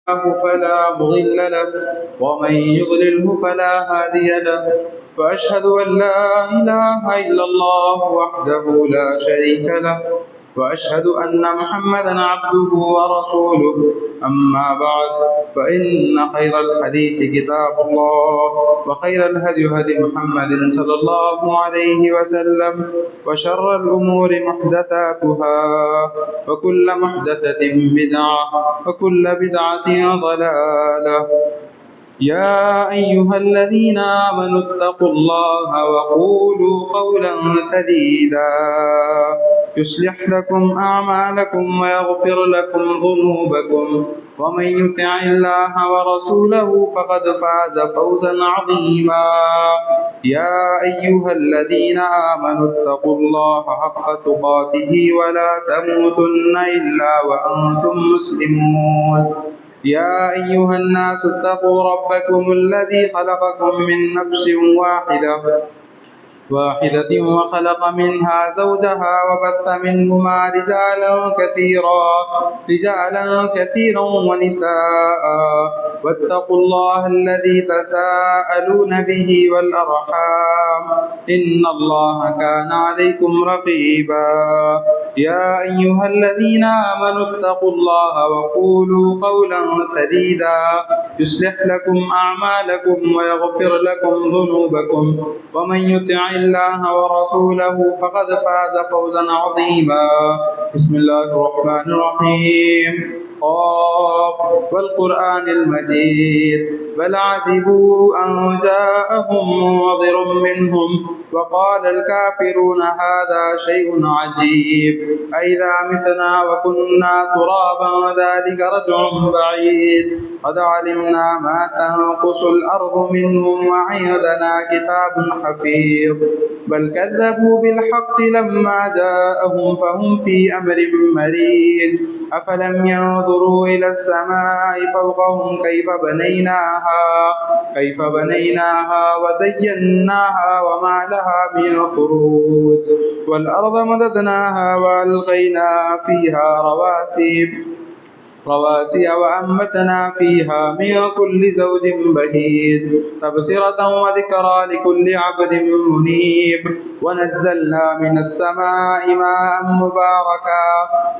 فلا مضل له ومن يضلله فلا هادي له وأشهد أن لا إله إلا الله وحده لا شريك له وأشهد أن محمدا عبده ورسوله أما بعد فإن خير الحديث كتاب الله وخير الهدي هدي محمد صلى الله عليه وسلم وشر الأمور محدثاتها وكل محدثة بدعة وكل بدعة ضلالة. يا أيها الذين آمنوا اتقوا الله وقولوا قولا سديدا يصلح لكم أعمالكم ويغفر لكم ذنوبكم ومن يطع الله ورسوله فقد فاز فوزا عظيما. يا أيها الذين آمنوا اتقوا الله حق تقاته ولا تموتن إلا وأنتم مسلمون. يا أيها الناس اتقوا ربكم الذي خلقكم من نفس واحدة وخلق منها زوجها وبث منهما رجالا كثيرا ونساء واتقوا الله الذي تساءلون به والأرحام إن الله كان عليكم رقيبا. يا أيها الذين آمنوا اتقوا الله وقولوا قولا سديدا يصلح لكم أعمالكم ويغفر لكم ذنوبكم ومن يطع الله ورسوله فقد فاز فوزا عظيما. بسم الله الرحمن الرحيم. قاف والقرآن المجيد بل عجبوا أن جاءهم منذر منهم وقال الكافرون هذا شيء عجيب أئذا متنا وكنا ترابا ذلك رجع بعيد قد علمنا ما تنقص الأرض منهم وعندنا كتاب حفيظ بل كذبوا بالحق لما جاءهم فهم في أمر مريج أفلم ينظروا إلى السماء فوقهم كيف بنيناها وزيناها وما لها من فروج والأرض مددناها وألقينا فيها رواسي وأنبتنا فيها من كل زوج بهيج تبصرة وذكرى لكل عبد منيب ونزلنا من السماء ماء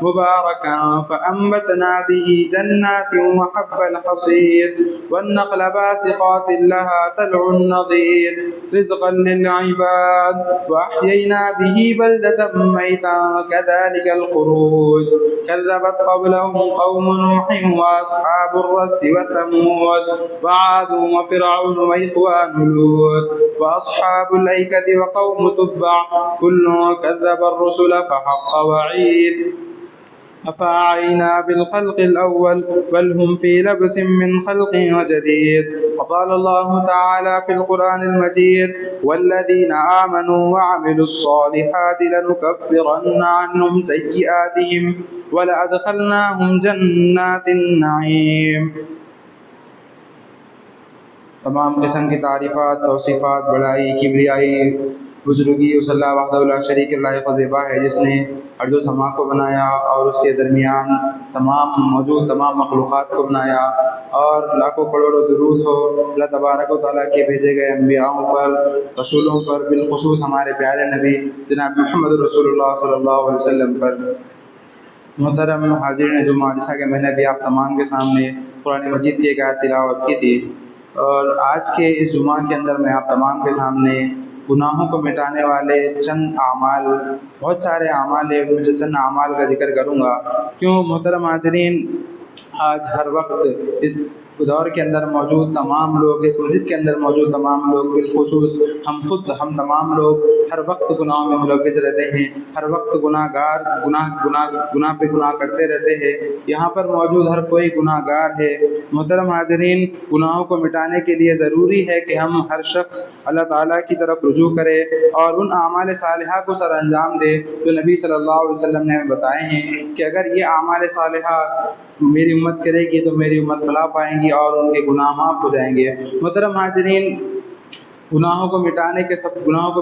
مباركا فأنبتنا به جنات وحب الحصيد والنخل باسقات لها طلع نضيد رزقا للعباد وأحيينا به بلدة ميتا كذلك الخروج كذبت قبلهم قوم نوح وأصحاب الرس وثمود وعاد وفرعون وإخوان لوط وأصحاب الأيكة وقوم تبع كل كذب الرسل فحق وعيد أفعينا بالخلق الأول بل هم في لبس من خلق جديد. وقال الله تعالى في القرآن المجيد والذين آمنوا وعملوا الصالحات لنكفرن عنهم سيئاتهم ولأدخلناهم جنات النعيم. تمام قسم کی تعریفات توصیفات بڑائی کبریائی بزرگی اس اللہ وحدہ لا شریک لائق و زیبا ہے جس نے ارض و سما کو بنایا اور اس کے درمیان موجود تمام مخلوقات کو بنایا اور لاکھوں کروڑوں درود ہو اللہ تبارک و تعالیٰ کے بھیجے گئے انبیاؤں پر رسولوں پر بالخصوص ہمارے پیارے نبی جناب محمد رسول اللہ صلی اللہ علیہ وسلم پر۔ محترم حاضرین جمعہ، جیسا کہ میں نے بھی آپ تمام کے سامنے قرآن مجید کی ایک آیت تلاوت کی تھی، اور آج کے اس جمعہ کے اندر میں آپ تمام کے سامنے گناہوں کو مٹانے والے چند اعمال، بہت سارے اعمال ہیں، ان میں سے چند اعمال کا ذکر کروں گا۔ کیوں محترم حاضرین، آج ہر وقت اس دور کے اندر موجود تمام لوگ، اس مسجد کے اندر موجود تمام لوگ، بالخصوص ہم تمام لوگ ہر وقت گناہوں میں ملوث رہتے ہیں، ہر وقت گناہ پہ گناہ کرتے رہتے ہیں۔ یہاں پر موجود ہر کوئی گناہ گار ہے۔ محترم حاضرین، گناہوں کو مٹانے کے لیے ضروری ہے کہ ہم ہر شخص اللہ تعالیٰ کی طرف رجوع کرے اور ان اعمال صالحہ کو سر انجام دے جو نبی صلی اللہ علیہ وسلم نے ہمیں بتائے ہیں کہ اگر یہ اعمال صالحہ میری امت کرے گی تو میری امت فلاح پائیں گی اور ان کے گناہ معاف ہو جائیں گے۔ محترم حاضرین، گناہوں کو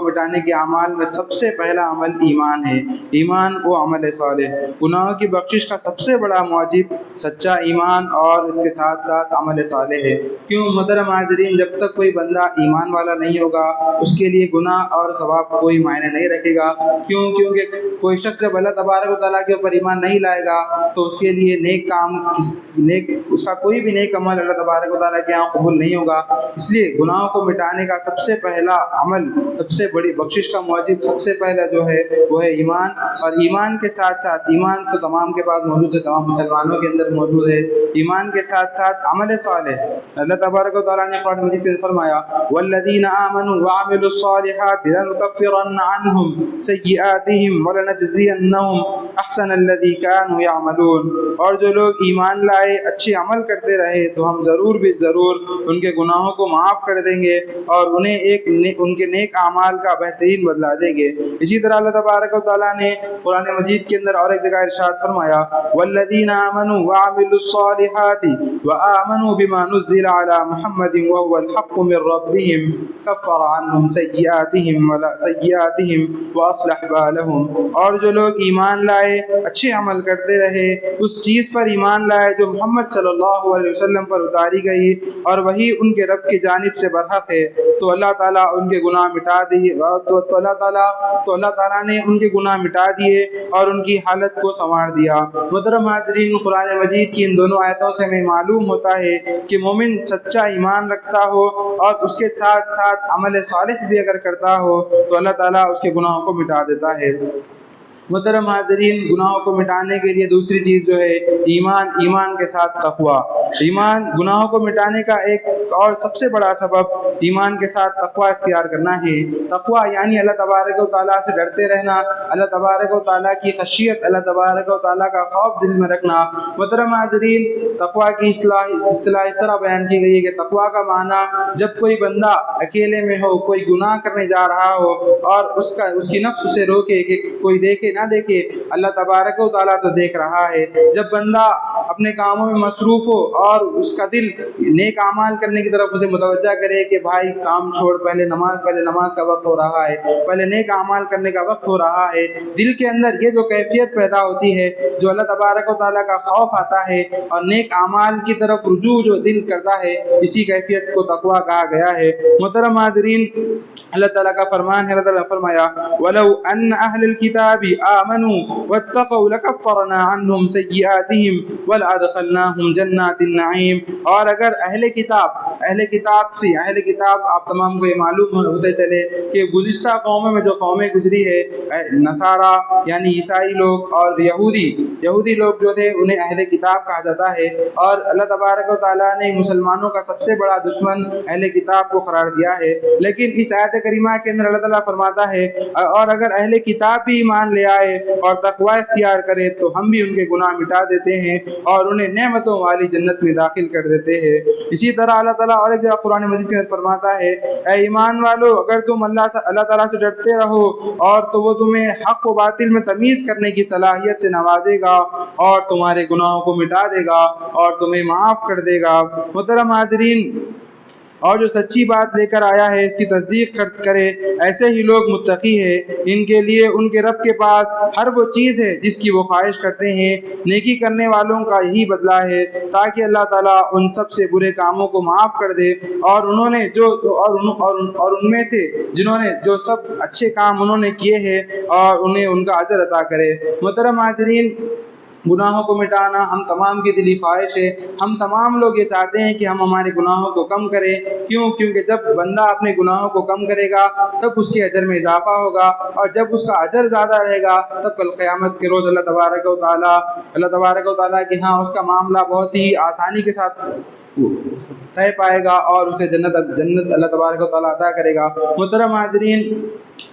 مٹانے کے اعمال میں سب سے پہلا عمل ایمان ہے۔ ایمان و عمل صالح، گناہوں کی بخشش کا سب سے بڑا موجب سچا ایمان اور اس کے ساتھ ساتھ عمل صالح ہے۔ کیوں محترم حاضرین، جب تک کوئی بندہ ایمان والا نہیں ہوگا اس کے لیے گناہ اور ثواب کوئی معنی نہیں رکھے گا۔ کیونکہ کوئی شخص جب اللہ تبارک و تعالیٰ کے اوپر ایمان نہیں لائے گا تو اس کے لیے اس کا کوئی بھی نیک عمل اللہ تبارک و تعالیٰ کے یہاں قبول نہیں ہوگا۔ اس لیے گناہوں کو مٹانے کا سب سے پہلا عمل، سب سے بڑی بخشش کا موجب سب سے پہلا جو ہے وہ ہے ایمان، اور ایمان کے ساتھ ساتھ، ایمان تو تمام کے پاس موجود ہے، تمام مسلمانوں کے اندر موجود ہے، ایمان کے ساتھ ساتھ عمل صالح۔ اللہ تبارک و تعالیٰ نے قرآن مجید میں فرمایا والذین آمنوا وعملوا الصالحات لنکفرن عنہم سیئاتہم ولنجزینہم احسن الذی کانوا یعملون، اور جو لوگ ایمان لائے، اچھے عمل کرتے رہے تو ہم ضرور بھی ضرور ان کے گناہوں کو معاف کر دیں گے اور انہیں ان کے نیک اعمال کا بہترین بدلہ دیں گے۔ اسی طرح اللہ تبارک و تعالیٰ نے قرآن مجید کے اندر اور ایک جگہ ارشاد فرمایا والذین آمنوا وعملوا الصالحات وآمنوا بما نزل على محمد وهو الحق من ربهم كفر عنهم سیئاتهم واصلح بالهم، اور جو لوگ ایمان لائے، اچھے عمل کرتے رہے، اس چیز پر ایمان لائے جو محمد صلی اللہ علیہ وسلم پر اتاری گئی اور وہی ان کے رب کی جانب سے برحق ہے، تو اللہ تعالیٰ ان کے گناہ مٹا دیے، تو اللہ تعالیٰ نے ان کے گناہ مٹا دیے اور ان کی حالت کو سنوار دیا۔ محترم حاضرین، قرآن مجید کی ان دونوں آیتوں سے ہمیں معلوم ہوتا ہے کہ مومن سچا ایمان رکھتا ہو اور اس کے ساتھ ساتھ عمل صالح بھی اگر کرتا ہو تو اللہ تعالیٰ اس کے گناہوں کو مٹا دیتا ہے۔ محترم حاضرین، گناہوں کو مٹانے کے لیے دوسری چیز جو ہے ایمان کے ساتھ تقویٰ۔ ایمان گناہوں کو مٹانے کا ایک اور سب سے بڑا سبب ایمان کے ساتھ تقویٰ اختیار کرنا ہے۔ تقویٰ یعنی اللہ تبارک و تعالیٰ سے ڈرتے رہنا، اللہ تبارک و تعالیٰ کی خشیت، اللہ تبارک و تعالیٰ کا خوف دل میں رکھنا۔ محترم حاضرین، تقویٰ کی اصطلاح اس طرح بیان کی گئی ہے کہ تقویٰ کا معنی جب کوئی بندہ اکیلے میں ہو، کوئی گناہ کرنے جا رہا ہو اور اس کی نفس اسے روکے کہ کوئی دیکھے نہ دیکھے، اللہ تبارک و تعالیٰ تو دیکھ رہا ہے۔ جب بندہ اپنے کاموں میں مصروف ہو اور اس کا دل نیک اعمال کرنے کی طرف اسے متوجہ کرے کہ بھائی کام چھوڑ، پہلے نماز کا وقت ہو رہا ہے، پہلے نیک اعمال کرنے کا وقت ہو رہا ہے، دل کے اندر یہ جو کیفیت پیدا ہوتی ہے، جو اللہ تبارک و تعالیٰ کا خوف آتا ہے اور نیک اعمال کی طرف رجوع جو دل کرتا ہے، اسی کیفیت کو تقویٰ کہا گیا ہے۔ محترم حاضرین، اللہ تعالیٰ کا فرمان ہے، اللہ تعالیٰ نے فرمایا وَلَوْ أَنَّ أَهْلَ الْكِتَابِ آمَنُوا وَاتَّقَوْا لَكَفَّرْنَا عَنْهُمْ سَيِّئَاتِهِمْ وَلَأَدْخَلْنَاهُمْ جَنَّاتِ النَّعِيمِ، اور اگر اہل کتاب آپ تمام کو یہ معلوم ہوتے چلے کہ گزشتہ قوموں میں جو قومیں گزری ہے، نصارہ یعنی عیسائی لوگ اور یہودی لوگ جو تھے انہیں اہل کتاب کہا جاتا ہے، اور اللہ تبارک و تعالیٰ نے مسلمانوں کا سب سے بڑا دشمن اہل کتاب کو قرار دیا ہے۔ لیکن اس آیت کریمہ کے اندر اللہ تعالیٰ فرماتا ہے اور اگر اہل کتاب بھی ایمان لے آئے اور تقوی اختیار کرے تو ہم بھی ان کے گناہ مٹا دیتے ہیں اور انہیں نعمتوں والی جنت میں داخل کر دیتے ہیں۔ اسی طرح اللہ تعالیٰ اور ایک جگہ قرآن مجید کے اندر فرماتا ہے اے ایمان والو، اگر تم اللہ تعالیٰ سے ڈرتے رہو اور تو وہ تمہیں حق و باطل میں تمیز کرنے کی صلاحیت سے نوازے گا اور تمہارے گناہوں کو مٹا دے گا اور تمہیں معاف کر دے گا۔ محترم حاضرین، اور جو سچی بات لے کر آیا ہے اس کی تصدیق کرے، ایسے ہی لوگ متقی ہیں، ان کے لیے ان کے رب کے پاس ہر وہ چیز ہے جس کی وہ خواہش کرتے ہیں، نیکی کرنے والوں کا یہی بدلہ ہے، تاکہ اللہ تعالیٰ ان سب سے برے کاموں کو معاف کر دے اور ان میں سے جنہوں نے جو سب اچھے کام انہوں نے کیے ہیں اور انہیں ان کا اجر عطا کرے۔ محترم حاضرین، گناہوں کو مٹانا ہم تمام کی دلی خواہش ہے۔ ہم تمام لوگ یہ چاہتے ہیں کہ ہم ہمارے گناہوں کو کم کریں۔ کیونکہ جب بندہ اپنے گناہوں کو کم کرے گا تب اس کے اجر میں اضافہ ہوگا، اور جب اس کا اجر زیادہ رہے گا تب کل قیامت کے روز اللہ تبارک و تعالیٰ کے ہاں اس کا معاملہ بہت ہی آسانی کے ساتھ طے پائے گا اور اسے جنت اللہ تبارک و تعالیٰ عطا کرے گا۔ محترم حاضرین،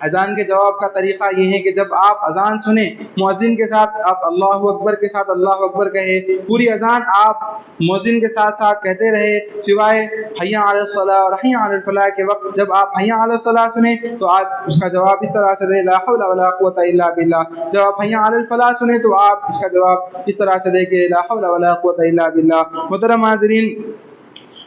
اذان کے جواب کا طریقہ یہ ہے کہ جب آپ اذان سنیں مؤذن کے ساتھ آپ اللہ اکبر کے ساتھ اللہ اکبر کہے، پوری اذان آپ مؤذن کے ساتھ ساتھ کہتے رہے سوائے حی علی الصلاۃ اور حی علی الفلاح کے وقت۔ جب آپ حی علی الصلاۃ سنیں تو آپ اس کا جواب اس طرح سے دیں لا حول ولا قوۃ الا باللہ۔ جب آپ حی علی الفلاح سنیں تو آپ اس کا جواب اس طرح سے دیں کہ لا حول ولا قوۃ الا باللہ۔ محترم حاضرین،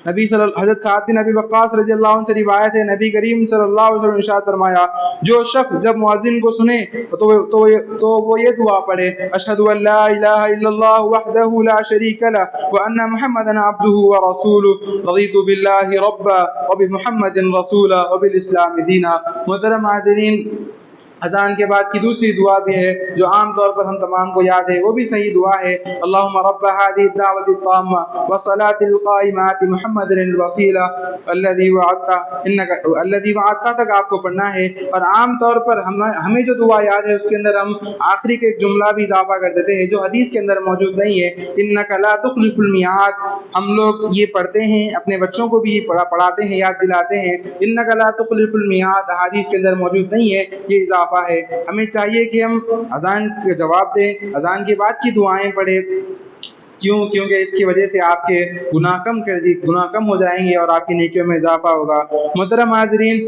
حضرت سعد بن ابی وقاص رضی اللہ عنہ سے روایت ہے، نبی کریم صلی اللہ علیہ وسلم نے ارشاد فرمایا جو شخص جب مؤذن کو سنے تو وہ یہ دعا پڑھے اشہد ان لا الہ الا اللہ وحدہ لا شریک لہ وان محمدا عبدہ ورسولہ رضیت باللہ ربا وبمحمد رسولا وبالاسلام دینا۔ محترم حاضرین، اذان کے بعد کی دوسری دعا بھی ہے جو عام طور پر ہم تمام کو یاد ہے، وہ بھی صحیح دعا ہے، اللہم رب هذه الدعوة التامة والصلاة القائمة آت محمد الوسیلہ الذی وعدتہ تک آپ کو پڑھنا ہے۔ اور عام طور پر ہمیں جو دعا یاد ہے اس کے اندر ہم آخری کے ایک جملہ بھی اضافہ کر دیتے ہیں جو حدیث کے اندر موجود نہیں ہے، انک لا تخلف المیعاد۔ ہم لوگ یہ پڑھتے ہیں، اپنے بچوں کو بھی پڑھاتے ہیں، یاد دلاتے ہیں، انک لا تخلف المیعاد حدیث کے اندر موجود نہیں ہے، یہ اضافہ ہے۔ ہمیں چاہیے کہ ہم اذان کا جواب دیں، اذان کے بعد کی دعائیں پڑھیں، کیونکہ اس کی وجہ سے آپ کے گناہ کم ہو جائیں گے اور آپ کی نیکیوں میں اضافہ ہوگا۔ محترم حاضرین،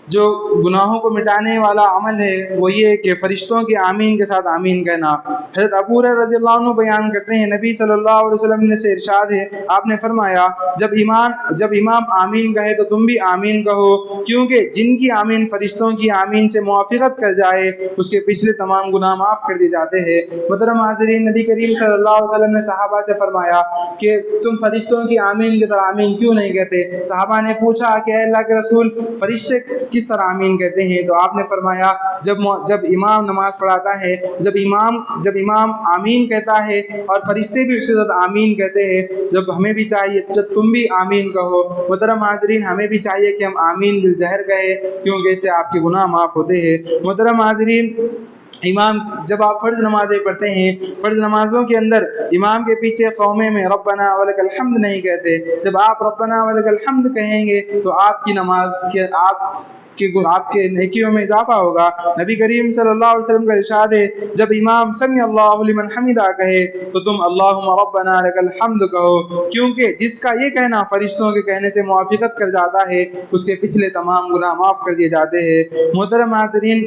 جو گناہوں کو مٹانے والا عمل ہے وہ یہ کہ فرشتوں کے آمین کے ساتھ آمین کہنا۔ حضرت ابو ہریرہ رضی اللہ عنہ بیان کرتے ہیں نبی صلی اللہ علیہ وسلم نے سے ارشاد ہے، آپ نے فرمایا جب امام آمین کہے تو تم بھی آمین کہو، کیونکہ جن کی آمین فرشتوں کی آمین سے موافقت کر جائے اس کے پچھلے تمام گناہ معاف کر دیے جاتے ہیں۔ محترم حاضرین، نبی کریم صلی اللہ علیہ وسلم نے صحابہ سے فرمایا کہ تم فرشتوں کی آمین کی طرح آمین کیوں نہیں کہتے؟ صحابہ نے پوچھا کہ اے اللہ کے رسول فرشتے کس طرح آمین کہتے ہیں؟ تو آپ نے فرمایا جب امام نماز پڑھاتا ہے، جب امام آمین کہتا ہے اور فرشتے بھی اسی طرح آمین کہتے ہیں، جب ہمیں بھی چاہیے جب تم بھی آمین کہو۔ محترم حاضرین، ہمیں بھی چاہیے کہ ہم آمین بالجہر کہیں کیونکہ اس سے آپ کے گناہ معاف ہوتے ہیں۔ محترم حاضرین، جب آپ فرض نمازیں پڑھتے ہیں، فرض نمازوں کے اندر امام کے پیچھے قومے میں ربنا ولک الحمد نہیں کہتے۔ جب آپ ربنا ولک الحمد کہیں گے تو آپ کی نماز آپ کے نیکیوں میں اضافہ ہوگا۔ نبی کریم صلی اللہ علیہ وسلم کا ارشاد ہے جب امام سمع اللہ لمن حمدہ کہے تو تم اللہم ربنا لک الحمد کہو، کیونکہ جس کا یہ کہنا فرشتوں کے کہنے سے موافقت کر جاتا ہے اس کے پچھلے تمام گناہ معاف کر دیے جاتے ہیں۔ محترم حاضرین،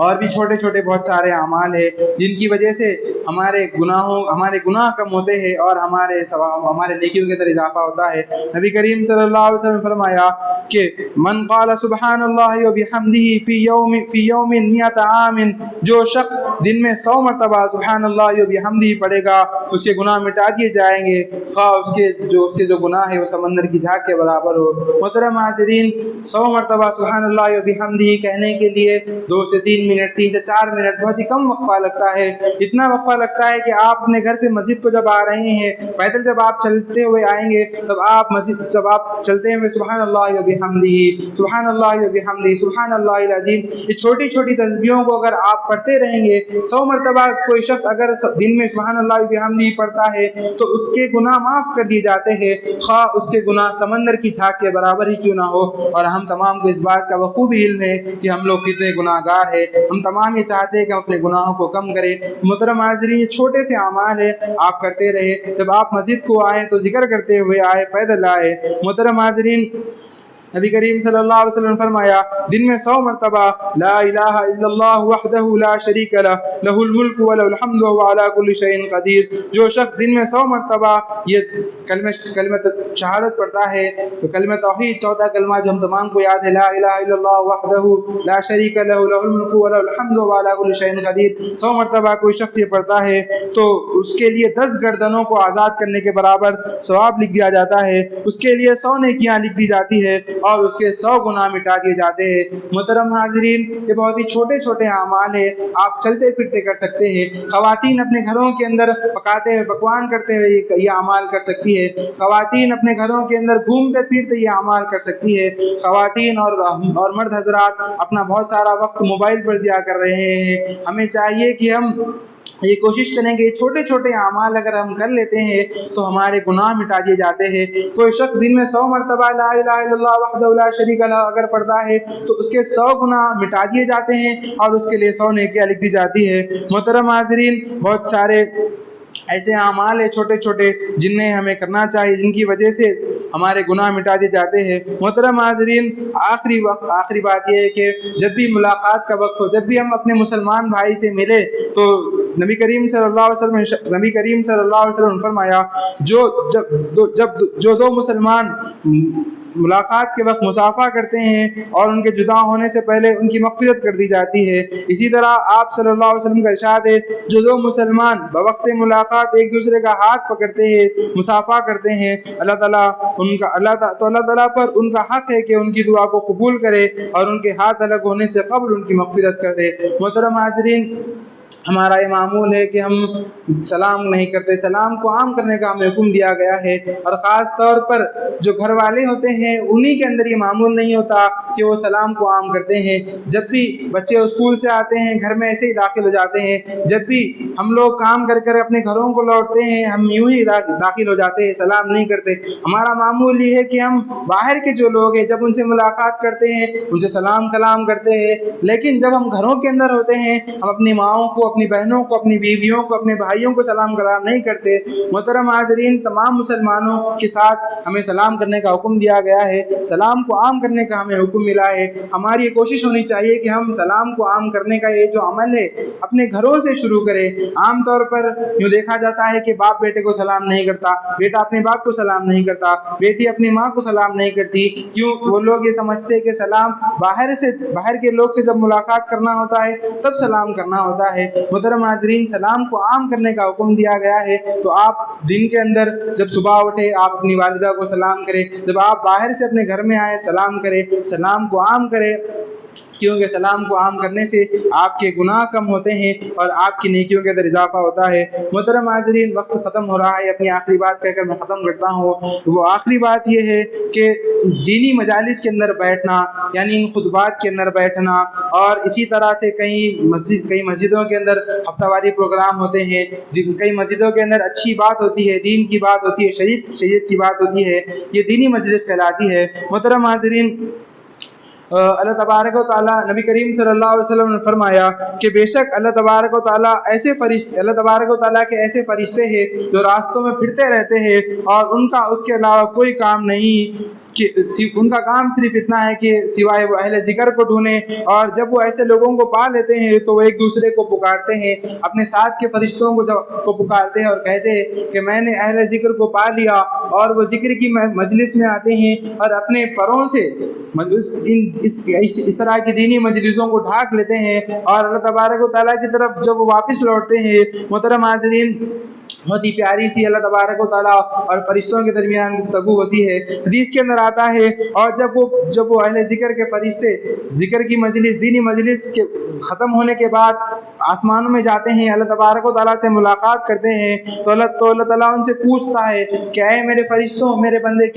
اور بھی چھوٹے چھوٹے بہت سارے اعمال ہیں جن کی وجہ سے ہمارے گناہ کم ہوتے ہیں اور ہمارے نیکیوں کے اندر اضافہ ہوتا ہے۔ نبی کریم صلی اللہ علیہ وسلم نے فرمایا کہ من قال سبحان اللہ وبحمدہ فی یوم 100 عام، جو شخص دن میں 100 مرتبہ سبحان اللہ وبحمدہ پڑھے گا اس کے گناہ مٹا دیے جائیں گے، خواہ اس کے جو گناہ ہے وہ سمندر کی جھاگ کے برابر ہو۔ محترم حاضرین، 100 مرتبہ سبحان اللہ وبحمدہ کہنے کے لیے 2 سے 3 منٹ 3 سے 4 منٹ بہت ہی کم وقفہ لگتا ہے۔ اتنا وقفہ لگتا ہے کہ آپ اپنے گھر سے مسجد کو جب آ رہے ہیں، پیدل جب آپ چلتے ہوئے آئیں گے جب آپ چلتے ہوئے سبحان اللہ وبحمدہ سبحان اللہ وبحمدہ سبحان اللہ العظیم، یہ چھوٹی چھوٹی تسبیحوں کو اگر آپ پڑھتے رہیں گے 100 مرتبہ کوئی شخص اگر دن میں سبحان اللہ وبحمدہ پڑھتا ہے تو اس کے گناہ معاف کر دیے جاتے ہیں، خواہ اس کے گناہ سمندر کی جھاگ کے برابر ہی کیوں نہ ہو۔ اور ہم تمام کو اس بات کا بخوبی علم ہے کہ ہم لوگ کتنے گناہ گار ہیں، ہم تمام یہ چاہتے ہیں کہ ہم اپنے گناہوں کو کم کریں۔ محترم حاضرین، یہ چھوٹے سے اعمال ہیں، آپ کرتے رہے، جب آپ مسجد کو آئیں تو ذکر کرتے ہوئے آئے، پیدل آئے۔ محترم حاضرین، نبی کریم صلی اللہ علیہ وسلم نے فرمایا دن میں 100 مرتبہ لا الہ الا اللہ وحدہ لا شریک لہ لہ الملک ولہ الحمد وهو علی کل شیء قدیر، جو شخص دن میں 100 مرتبہ یہ کلمہ شہادت پڑھتا ہے تو کلمہ توحید 14 کلمہ جو ہم تمام کو یاد ہے، لا الہ الا اللہ وحدہ لا شریک لہ لہ الملک ولہ الحمد وهو علی کل شیء قدیر، 100 مرتبہ کوئی شخص یہ پڑھتا ہے تو اس کے لیے 10 گردنوں کو آزاد کرنے کے برابر ثواب لکھ دیا جاتا ہے، اس کے لیے 100 نیکیاں لکھ دی جاتی ہے اور اس کے 100 گناہ مٹا دیے جاتے ہیں۔ محترم حاضرین، یہ بہت ہی چھوٹے چھوٹے اعمال ہیں، آپ چلتے پھرتے کر سکتے ہیں۔ خواتین اپنے گھروں کے اندر پکاتے ہوئے پکوان کرتے ہوئے یہ اعمال کر سکتی ہے، خواتین اپنے گھروں کے اندر گھومتے پھرتے یہ اعمال کر سکتی ہے۔ خواتین اور مرد حضرات اپنا بہت سارا وقت موبائل پر ضیاع کر رہے ہیں، ہمیں چاہیے کہ ہم یہ کوشش کریں گے چھوٹے چھوٹے اعمال اگر ہم کر لیتے ہیں تو ہمارے گناہ مٹا دیے جاتے ہیں۔ کوئی شخص دن میں 100 مرتبہ لا الہ الا اللہ وحدہ لا شریک لہ اگر پڑھتا ہے تو اس کے 100 گناہ مٹا دیے جاتے ہیں اور اس کے لیے 100 نیکیاں لکھ دی جاتی ہے۔ محترم حاضرین، بہت سارے ایسے اعمال ہیں چھوٹے چھوٹے جنہیں ہمیں کرنا چاہیے، جن کی وجہ سے ہمارے گناہ مٹا دیے جاتے ہیں۔ محترم حاضرین، آخری بات یہ ہے کہ جب بھی ملاقات کا وقت ہو، جب بھی ہم اپنے مسلمان بھائی سے ملے تو نبی کریم صلی اللہ علیہ وسلم نے فرمایا جو دو مسلمان ملاقات کے وقت مصافحہ کرتے ہیں اور ان کے جدا ہونے سے پہلے ان کی مغفرت کر دی جاتی ہے۔ اسی طرح آپ صلی اللہ علیہ وسلم کا ارشاد ہے جو دو مسلمان بوقت ملاقات ایک دوسرے کا ہاتھ پکڑتے ہیں، مصافحہ کرتے ہیں، اللہ تعالیٰ پر ان کا حق ہے کہ ان کی دعا کو قبول کرے اور ان کے ہاتھ الگ ہونے سے قبل ان کی مغفرت کر دے۔ محترم حاضرین، ہمارا یہ معمول ہے کہ ہم سلام نہیں کرتے، سلام کو عام کرنے کا ہمیں حکم دیا گیا ہے، اور خاص طور پر جو گھر والے ہوتے ہیں انہی کے اندر یہ معمول نہیں ہوتا کہ وہ سلام کو عام کرتے ہیں۔ جب بھی بچے اسکول سے آتے ہیں گھر میں ایسے ہی داخل ہو جاتے ہیں، جب بھی ہم لوگ کام کر کر اپنے گھروں کو لوٹتے ہیں ہم یوں ہی داخل ہو جاتے ہیں، سلام نہیں کرتے۔ ہمارا معمول یہ ہے کہ ہم باہر کے جو لوگ ہیں جب ان سے ملاقات کرتے ہیں ان سے سلام کلام کرتے ہیں، لیکن جب ہم گھروں کے اندر ہوتے ہیں ہم اپنی ماؤں کو، اپنی بہنوں کو، اپنی بیویوں کو، اپنے بھائیوں کو سلام کلام نہیں کرتے۔ محترم حاضرین، تمام مسلمانوں کے ساتھ ہمیں سلام کرنے کا حکم دیا گیا ہے، سلام کو عام کرنے کا ہمیں حکم ملا ہے۔ ہماری یہ کوشش ہونی چاہیے کہ ہم سلام کو عام کرنے کا یہ جو عمل ہے اپنے گھروں سے شروع کریں۔ عام طور پر یوں دیکھا جاتا ہے کہ باپ بیٹے کو سلام نہیں کرتا، بیٹا اپنے باپ کو سلام نہیں کرتا، بیٹی اپنی ماں کو سلام نہیں کرتی۔ کیوں؟ وہ لوگ یہ سمجھتے ہیں کہ سلام باہر کے لوگ سے جب ملاقات کرنا ہوتا ہے تب سلام کرنا ہوتا ہے۔ محترم حاضرین، سلام کو عام کرنے کا حکم دیا گیا ہے، تو آپ دن کے اندر جب صبح اٹھے آپ اپنی والدہ کو سلام کریں، جب آپ باہر سے اپنے گھر میں آئے سلام کریں، سلام کو عام کریں، کیونکہ سلام کو عام کرنے سے آپ کے گناہ کم ہوتے ہیں اور آپ کی نیکیوں کے اندر اضافہ ہوتا ہے۔ محترم حاضرین، وقت ختم ہو رہا ہے، اپنی آخری بات کہہ کر میں ختم کرتا ہوں۔ وہ آخری بات یہ ہے کہ دینی مجالس کے اندر بیٹھنا، یعنی ان خطبات کے اندر بیٹھنا، اور اسی طرح سے کئی مسجدوں کے اندر ہفتہ واری پروگرام ہوتے ہیں، کئی مسجدوں کے اندر اچھی بات ہوتی ہے، دین کی بات ہوتی ہے، شریعت کی بات ہوتی ہے، یہ دینی مجلس کہلاتی ہے۔ محترم حاضرین، اللہ تبارک و تعالیٰ، نبی کریم صلی اللہ علیہ وسلم نے فرمایا کہ بے شک اللہ تبارک و تعالیٰ کے ایسے فرشتے ہیں جو راستوں میں پھرتے رہتے ہیں اور ان کا اس کے علاوہ کوئی کام نہیں، کہ ان کا کام صرف اتنا ہے کہ سوائے وہ اہل ذکر کو ڈھونڈیں، اور جب وہ ایسے لوگوں کو پا لیتے ہیں تو وہ ایک دوسرے کو پکارتے ہیں، اپنے ساتھ کے فرشتوں کو پکارتے ہیں اور کہتے ہیں کہ میں نے اہل ذکر کو پا لیا، اور وہ ذکر کی مجلس میں آتے ہیں اور اپنے پروں سے اس طرح کی دینی مجلسوں کو ڈھانک لیتے ہیں، اور اللہ تبارک و تعالیٰ کی طرف جب وہ واپس لوٹتے ہیں، محترم حاضرین، بہت ہی پیاری سی اللہ تبارک و تعالیٰ اور فرشتوں کے درمیان گفتگو ہوتی ہے۔ حدیث کے اندر آتا ہے، اور جب وہ اہل ذکر کے فرشتے ذکر کی مجلس، دینی مجلس کے ختم ہونے کے بعد آسمانوں میں جاتے ہیں، اللہ تبارک و تعالیٰ سے ملاقات کرتے ہیں، تو اللہ تعالیٰ ان سے پوچھتا ہے کہ اے میرے فرشتوں، میرے بندے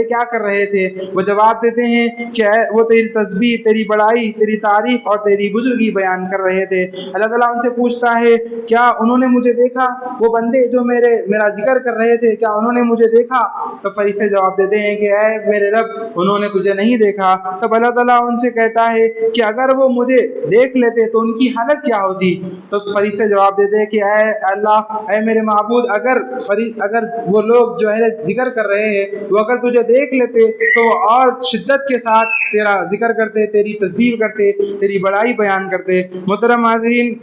کیا کر رہے تھے؟ وہ جواب دیتے ہیں کہ وہ تیری تسبیح، تیری بڑائی، تیری تعریف اور تیری بزرگی بیان کر رہے تھے۔ اللہ تعالیٰ ان سے پوچھتا ہے کیا انہوں نے مجھے دیکھا؟ وہ بندے جو میرا ذکر کر رہے تھے کیا انہوں نے مجھے دیکھا؟ تو فرشتے جواب دیتے ہیں کہ اے میرے رب، انہوں نے تجھے نہیں دیکھا۔ تب اللہ تعالیٰ ان سے کہتا ہے کہ اگر وہ مجھے دیکھ لیتے تو ان کی حالت کیا ہوتی؟ تو فرشتے جواب دیتے ہیں کہ اے اللہ، اے میرے معبود، اگر وہ لوگ جو ہے ذکر کر رہے ہیں وہ اگر تجھے دیکھ لیتے تو اور شدت کے ساتھ تیرا ذکر کرتے، تیری تسبیح کرتے، تیری بڑائی بیان کرتے۔ محترم حاضرین،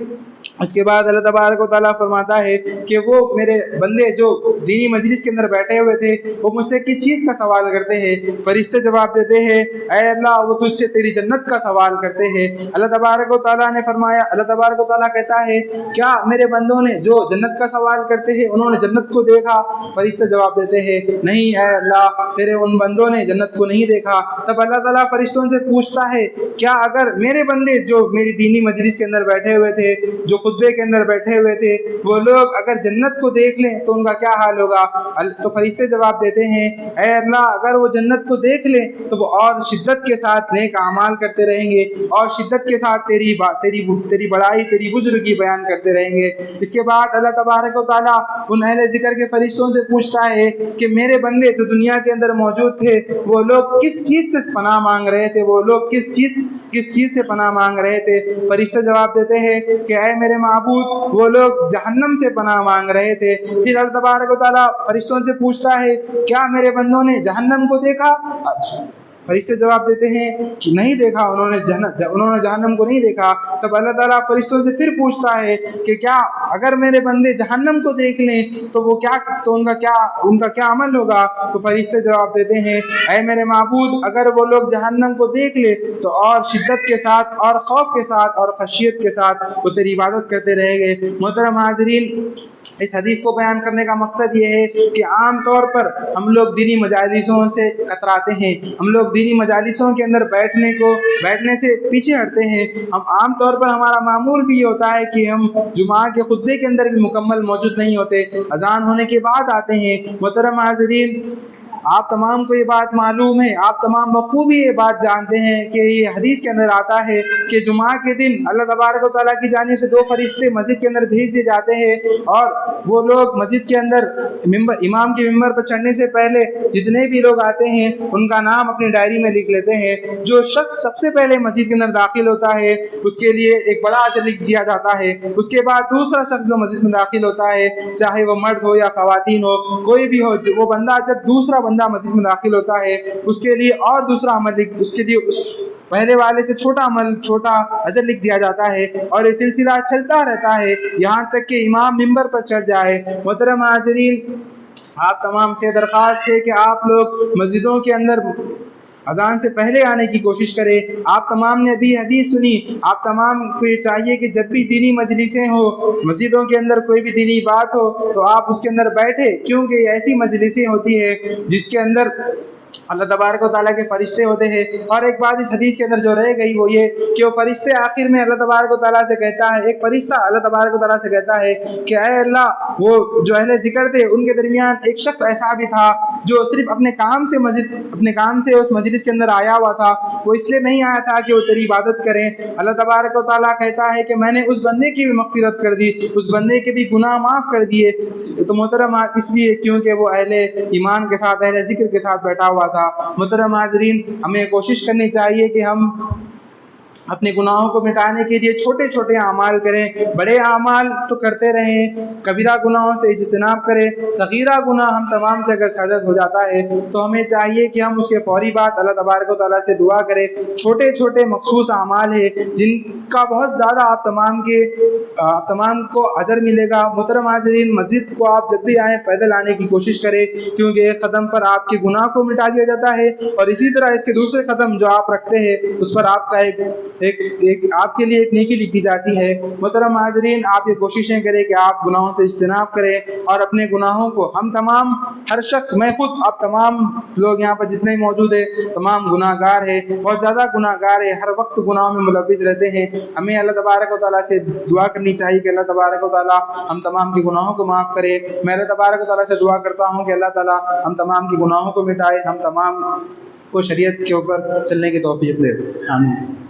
اس کے بعد اللہ تبارک و تعالیٰ فرماتا ہے کہ وہ میرے بندے جو دینی مجلس کے اندر بیٹھے ہوئے تھے وہ مجھ سے کس چیز کا سوال کرتے ہیں؟ فرشتے جواب دیتے ہیں اے اللہ، وہ تجھ سے تیری جنت کا سوال کرتے ہیں۔ اللہ تبارک و تعالیٰ نے فرمایا، اللہ تبارک و تعالیٰ کہتا ہے کیا میرے بندوں نے جو جنت کا سوال کرتے ہیں انہوں نے جنت کو دیکھا؟ فرشتے جواب دیتے ہیں نہیں اے اللہ، تیرے ان بندوں نے جنت کو نہیں دیکھا۔ تب اللہ تعالیٰ فرشتوں سے پوچھتا ہے کیا اگر میرے بندے جو میری دینی مجلس کے اندر بیٹھے ہوئے تھے، جو خطبے کے اندر بیٹھے ہوئے تھے، وہ لوگ اگر جنت کو دیکھ لیں تو ان کا کیا حال ہوگا؟ تو فرشتے جواب دیتے ہیں اے اللہ اگر وہ جنت کو دیکھ لیں تو وہ اور شدت کے ساتھ نیک اعمال کرتے رہیں گے اور شدت کے ساتھ تیری بڑائی، تیری بزرگی بیان کرتے رہیں گے۔ اس کے بعد اللہ تبارک و تعالیٰ ان اہل ذکر کے فرشتوں سے پوچھتا ہے کہ میرے بندے جو دنیا کے اندر موجود تھے وہ لوگ کس چیز سے پناہ مانگ رہے تھے، وہ لوگ کس چیز سے پناہ مانگ رہے تھے؟ فرشتے جواب دیتے ہیں کہ اے میرے معبود وہ لوگ جہنم سے پناہ مانگ رہے تھے۔ پھر اللہ تبارک و تعالیٰ فرشتوں سے پوچھتا ہے کیا میرے بندوں نے جہنم کو دیکھا؟ فرشتے جواب دیتے ہیں کہ نہیں دیکھا، انہوں نے جہنم کو نہیں دیکھا۔ تب اللہ تعالیٰ فرشتوں سے پھر پوچھتا ہے کہ کیا اگر میرے بندے جہنم کو دیکھ لیں تو ان کا کیا عمل ہوگا؟ تو فرشتے جواب دیتے ہیں اے میرے معبود اگر وہ لوگ جہنم کو دیکھ لے تو اور شدت کے ساتھ اور خوف کے ساتھ اور خشیت کے ساتھ وہ تیری عبادت کرتے رہیں گے۔ محترم حاضرین، اس حدیث کو بیان کرنے کا مقصد یہ ہے کہ عام طور پر ہم لوگ دینی مجالسوں سے کتراتے ہیں، ہم لوگ دینی مجالسوں کے اندر بیٹھنے سے پیچھے ہٹتے ہیں۔ ہم عام طور پر ہمارا معمول بھی یہ ہوتا ہے کہ ہم جمعہ کے خطبے کے اندر بھی مکمل موجود نہیں ہوتے، اذان ہونے کے بعد آتے ہیں۔ محترم حاضرین، آپ تمام کو یہ بات معلوم ہے، آپ تمام بخوبی یہ بات جانتے ہیں کہ یہ حدیث کے اندر آتا ہے کہ جمعہ کے دن اللہ تبارک و تعالیٰ کی جانب سے 2 فرشتے مسجد کے اندر بھیج دیے جاتے ہیں اور وہ لوگ مسجد کے اندر امام کے ممبر پر چڑھنے سے پہلے جتنے بھی لوگ آتے ہیں ان کا نام اپنی ڈائری میں لکھ لیتے ہیں۔ جو شخص سب سے پہلے مسجد کے اندر داخل ہوتا ہے اس کے لیے ایک بڑا اجر لکھ دیا جاتا ہے۔ اس کے بعد دوسرا شخص جو مسجد میں داخل ہوتا ہے، چاہے وہ مرد ہو یا خواتین ہو، کوئی بھی ہو، وہ بندہ جب دوسرا بندہ مسجد میں داخل ہوتا ہے اس کے لیے اور دوسرا عمل اس کے لیے اس پہلے والے سے چھوٹا اجر لکھ دیا جاتا ہے اور یہ سلسلہ چلتا رہتا ہے یہاں تک کہ امام ممبر پر چڑھ جائے۔ محترم حاضرین، آپ تمام سے درخواست ہے کہ آپ لوگ مسجدوں کے اندر اذان سے پہلے آنے کی کوشش کریں۔ آپ تمام نے ابھی حدیث سنی، آپ تمام کو یہ چاہیے کہ جب بھی دینی مجلسیں ہو، مسجدوں کے اندر کوئی بھی دینی بات ہو تو آپ اس کے اندر بیٹھے، کیونکہ یہ ایسی مجلسیں ہوتی ہے جس کے اندر اللہ تبارک و تعالیٰ کے فرشتے ہوتے ہیں۔ اور ایک بات اس حدیث کے اندر جو رہ گئی وہ یہ کہ وہ فرشتے آخر میں اللہ تبارک و تعالیٰ سے کہتا ہے، ایک فرشتہ اللہ تبارک و تعالیٰ سے کہتا ہے کہ اے اللہ وہ جو اہل ذکر تھے ان کے درمیان ایک شخص ایسا بھی تھا جو صرف اپنے کام سے اس مجلس کے اندر آیا ہوا تھا، وہ اس لیے نہیں آیا تھا کہ وہ تیری عبادت کریں۔ اللہ تبارک و تعالیٰ کہتا ہے کہ میں نے اس بندے کی بھی مغفرت کر دی، اس بندے کے بھی گناہ معاف کر دیے۔ تو محترم اس لیے کیونکہ وہ اہل ایمان کے ساتھ، اہل ذکر کے ساتھ بیٹھا ہوا تھا۔ محترم حاضرین، ہمیں کوشش کرنی چاہیے کہ ہم اپنے گناہوں کو مٹانے کے لیے چھوٹے چھوٹے اعمال کریں، بڑے اعمال تو کرتے رہیں، کبیرہ گناہوں سے اجتناب کریں۔ صغیرہ گناہ ہم تمام سے اگر سرزد ہو جاتا ہے تو ہمیں چاہیے کہ ہم اس کے فوری بعد اللہ تبارک و تعالیٰ سے دعا کریں۔ چھوٹے چھوٹے مخصوص اعمال ہیں جن کا بہت زیادہ آپ تمام کو اجر ملے گا۔ محترم حاضرین، مسجد کو آپ جب بھی آئیں پیدل آنے کی کوشش کریں، کیونکہ ایک قدم پر آپ کے گناہ کو مٹا دیا جاتا ہے اور اسی طرح اس کے دوسرے قدم جو آپ رکھتے ہیں اس پر آپ کا آپ کے لیے ایک نیکی لکھی جاتی ہے۔ محترم حاضرین، آپ یہ کوششیں کریں کہ آپ گناہوں سے اجتناب کریں اور اپنے گناہوں کو، ہم تمام، ہر شخص، میں خود، آپ تمام لوگ یہاں پر جتنے موجود ہیں تمام گناہ گار ہیں، بہت زیادہ گناہ گار ہیں، ہر وقت گناہوں میں ملوث رہتے ہیں۔ ہمیں اللہ تبارک و تعالیٰ سے دعا کرنی چاہیے کہ اللہ تبارک و تعالیٰ ہم تمام کے گناہوں کو معاف کرے۔ میں اللہ تبارک و تعالیٰ سے دعا کرتا ہوں کہ اللہ تعالیٰ ہم تمام کے گناہوں کو مٹائے، ہم تمام کو شریعت کے اوپر چلنے کی توفیق دے۔ آمین۔